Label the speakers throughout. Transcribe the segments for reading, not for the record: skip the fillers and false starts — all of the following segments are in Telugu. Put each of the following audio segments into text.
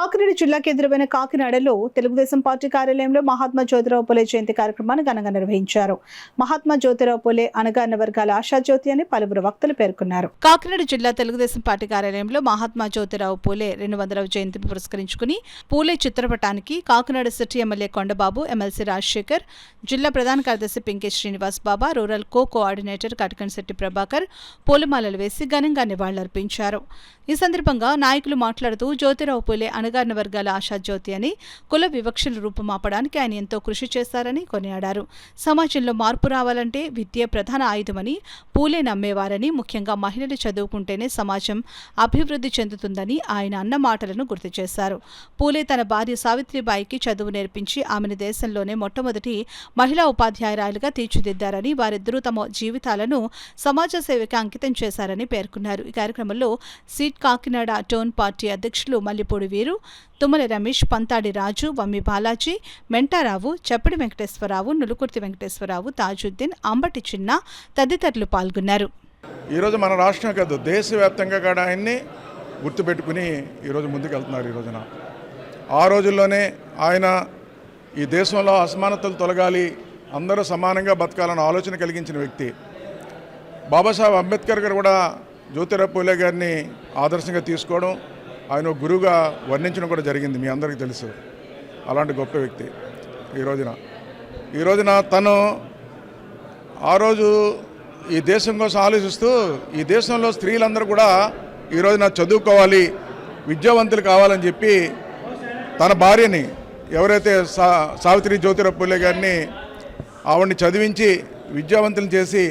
Speaker 1: కాకినాడ జిల్లా కేంద్రమైన కాకినాడలో తెలుగుదేశం పార్టీ కార్యాలయంలో మహాత్మా జ్యోతిరావు పూలే జయంతి కార్యక్రమాన్ని ఘనంగా నిర్వహించారు. మహాత్మా జ్యోతిరావు పూలే అణగారిన వర్గాల ఆశాజ్యోతి అని పలువురు వక్తలు పేర్కొన్నారు. కాకినాడ జిల్లా తెలుగుదేశం పార్టీ కార్యాలయంలో మహాత్మా జ్యోతిరావు పూలే 200వ జయంతిని పురస్కరించుకుని పూలే చిత్రపటానికి Kakinada city MLA Kondababu, MLC Rajasekhar, జిల్లా ప్రధాన కార్యదర్శి పింకే శ్రీనివాస్ బాబా, రూరల్ కోఆర్డినేటర్ కటకంశెట్టి ప్రభాకర్ పూలమాలలు వేసి ఘనంగా నివాళులర్పించారు. ఈ సందర్భంగా నాయకులు మాట్లాడుతూ జ్యోతిరావు పూలే అణగారిన వర్గాల ఆశాజ్యోతి అని, కుల వివక్షలు రూపుమాపడానికి ఆయన ఎంతో కృషి చేశారని కొనియాడారు. సమాజంలో మార్పు రావాలంటే విద్య ప్రధాన ఆయుధమని పూలే నమ్మేవారని, ముఖ్యంగా మహిళలు చదువుకుంటేనే సమాజం అభివృద్ధి చెందుతుందని ఆయన అన్న మాటలను గుర్తు చేశారు. పూలే తన భార్య సావిత్రిబాయికి చదువు నేర్పించి ఆమెను దేశంలోనే మొట్టమొదటి మహిళా ఉపాధ్యాయురాలుగా తీర్చిదిద్దారని, వారిద్దరూ తమ జీవితాలను సమాజ సేవకి అంకితం చేశారని పేర్కొన్నారు. ఈ కార్యక్రమంలో సీట్ కాకినాడ టౌన్ పార్టీ అధ్యక్షులు మల్లిపూడి వీరు, తుమ్మల రమేష్, పంతాడి రాజు, వమ్మి బాలాజీ, మెంటారావు, చప్పడి వెంకటేశ్వరరావు, నులుకుర్తి వెంకటేశ్వరరావు, తాజుద్దీన్, అంబటి చిన్న తదితరులు పాల్గొన్నారు.
Speaker 2: ఈరోజు మన రాష్ట్రం కాదు, దేశవ్యాప్తంగా కూడా ఆయన్ని గుర్తుపెట్టుకుని ఈరోజు ముందుకెళ్తున్నారు. ఈ రోజున ఆ రోజుల్లోనే ఆయన ఈ దేశంలో అసమానతలు తొలగాలి, అందరూ సమానంగా బతకాలన్న ఆలోచన కలిగించిన వ్యక్తి. బాబాసాహెబ్ అంబేద్కర్ గారు కూడా జ్యోతిరావు పూలే గారిని ఆదర్శంగా తీసుకోవడం, ఆయన గురువుగా వర్ణించడం కూడా జరిగింది. మీ అందరికీ తెలుసు. అలాంటి గొప్ప వ్యక్తి. ఈ రోజున తను ఆ రోజు ఈ దేశం కోసం ఆలోచిస్తూ ఈ దేశంలో స్త్రీలందరూ కూడా ఈ రోజున చదువుకోవాలి, విద్యావంతులు కావాలని చెప్పి తన భార్యని, ఎవరైతే సావిత్రి జ్యోతిరావు పూలే గారిని, ఆవిడని చదివించి విద్యావంతులు చేసి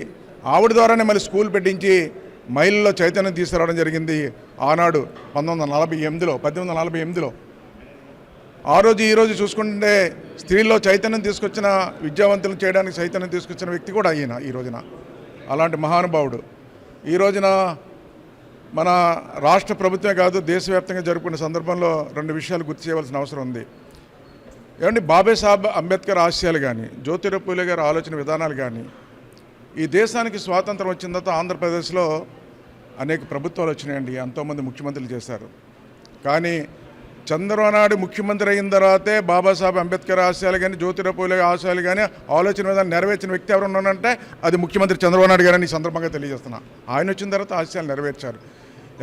Speaker 2: ఆవిడ ద్వారానే మళ్ళీ స్కూల్ పెట్టించి మహిళల్లో చైతన్యం తీసుకురావడం జరిగింది. ఆనాడు 1848లో ఆ రోజు ఈ రోజు చూసుకుంటే స్త్రీల్లో చైతన్యం తీసుకొచ్చిన, విద్యావంతులను చేయడానికి చైతన్యం తీసుకొచ్చిన వ్యక్తి కూడా ఈయన. ఈ రోజున అలాంటి మహానుభావుడు. ఈ రోజున మన రాష్ట్ర ప్రభుత్వమే కాదు, దేశవ్యాప్తంగా జరుపుకునే సందర్భంలో రెండు విషయాలు గుర్తు చేయవలసిన అవసరం ఉంది. ఏమంటే బాబాసాహెబ్ అంబేద్కర్ ఆశయాలు కానీ, జ్యోతిరావు పూలే గారి ఆలోచన విధానాలు కానీ, ఈ దేశానికి స్వాతంత్రం వచ్చిన తర్వాత ఆంధ్రప్రదేశ్లో అనేక ప్రభుత్వాలు వచ్చినాయండి, ఎంతోమంది ముఖ్యమంత్రులు చేశారు. కానీ చంద్రబాబు నాయుడు ముఖ్యమంత్రి అయిన తర్వాతే బాబాసాహెబ్ అంబేద్కర్ ఆశయాలు కానీ, జ్యోతిరావు పూలే ఆశయాలు కానీ, ఆలోచన విధానం నెరవేర్చిన వ్యక్తి ఎవరు ఉన్నారంటే అది ముఖ్యమంత్రి చంద్రబాబు నాయుడు గారని ఈ సందర్భంగా తెలియజేస్తున్నా. ఆయన వచ్చిన తర్వాత ఆశయాలు నెరవేర్చారు.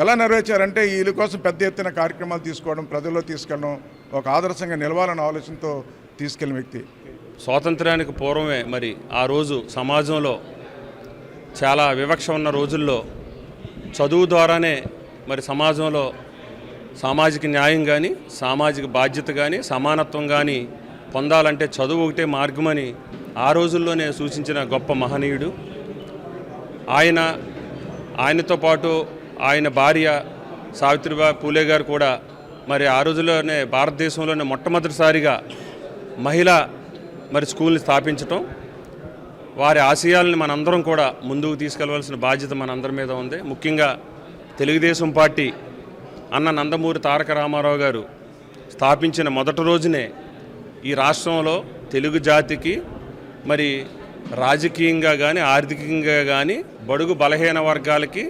Speaker 2: ఎలా నెరవేర్చారంటే వీళ్ళ కోసం పెద్ద ఎత్తున కార్యక్రమాలు తీసుకోవడం, ప్రజల్లో తీసుకెళ్ళడం, ఒక ఆదర్శంగా నిలవాలన్న ఆలోచనతో తీసుకెళ్ళిన వ్యక్తి.
Speaker 3: స్వాతంత్ర్యానికి పూర్వమే మరి ఆ రోజు సమాజంలో చాలా వివక్ష ఉన్న రోజుల్లో చదువు ద్వారానే మరి సమాజంలో సామాజిక న్యాయం కానీ, సామాజిక బాధ్యత కానీ, సమానత్వం కానీ పొందాలంటే చదువు ఒకటే మార్గమని ఆ రోజుల్లోనే సూచించిన గొప్ప మహనీయుడు ఆయనతో పాటు ఆయన భార్య సావిత్రిబాయి పూలే గారు కూడా మరి ఆ రోజుల్లోనే భారతదేశంలోనే మొట్టమొదటిసారిగా మహిళ మరి స్కూల్ని స్థాపించటం, వారి ఆశయాలని మనందరం కూడా ముందుకు తీసుకెళ్లవలసిన బాధ్యత మనందరి మీద ఉంది. ముఖ్యంగా తెలుగుదేశం పార్టీ అన్న నందమూరి తారక రామారావు గారు స్థాపించిన మొదటి రోజునే ఈ రాష్ట్రంలో తెలుగు జాతికి మరి రాజకీయంగా కానీ, ఆర్థికంగా కానీ బడుగు బలహీన వర్గాలకి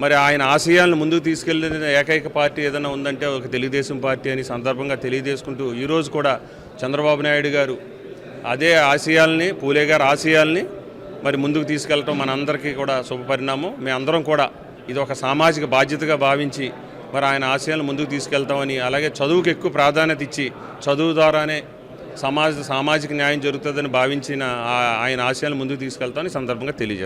Speaker 3: మరి ఆయన ఆశయాలను ముందుకు తీసుకెళ్లిన ఏకైక పార్టీ ఏదైనా ఉందంటే ఒక తెలుగుదేశం పార్టీ అని సందర్భంగా తెలియజేసుకుంటూ ఈరోజు కూడా చంద్రబాబు నాయుడు గారు అదే ఆశయాల్ని, పూలే గారి ఆశయాల్ని మరి ముందుకు తీసుకెళ్ళటం మనందరికీ కూడా శుభపరిణామం. మేమందరం కూడా ఇది ఒక సామాజిక బాధ్యతగా భావించి మరి ఆయన ఆశయాలను ముందుకు తీసుకెళ్తామని, అలాగే చదువుకు ఎక్కువ ప్రాధాన్యత ఇచ్చి చదువు ద్వారానే సామాజిక న్యాయం జరుగుతుందని భావించిన ఆయన ఆశయాలను ముందుకు తీసుకెళ్తామని సందర్భంగా తెలియజేస్తాం.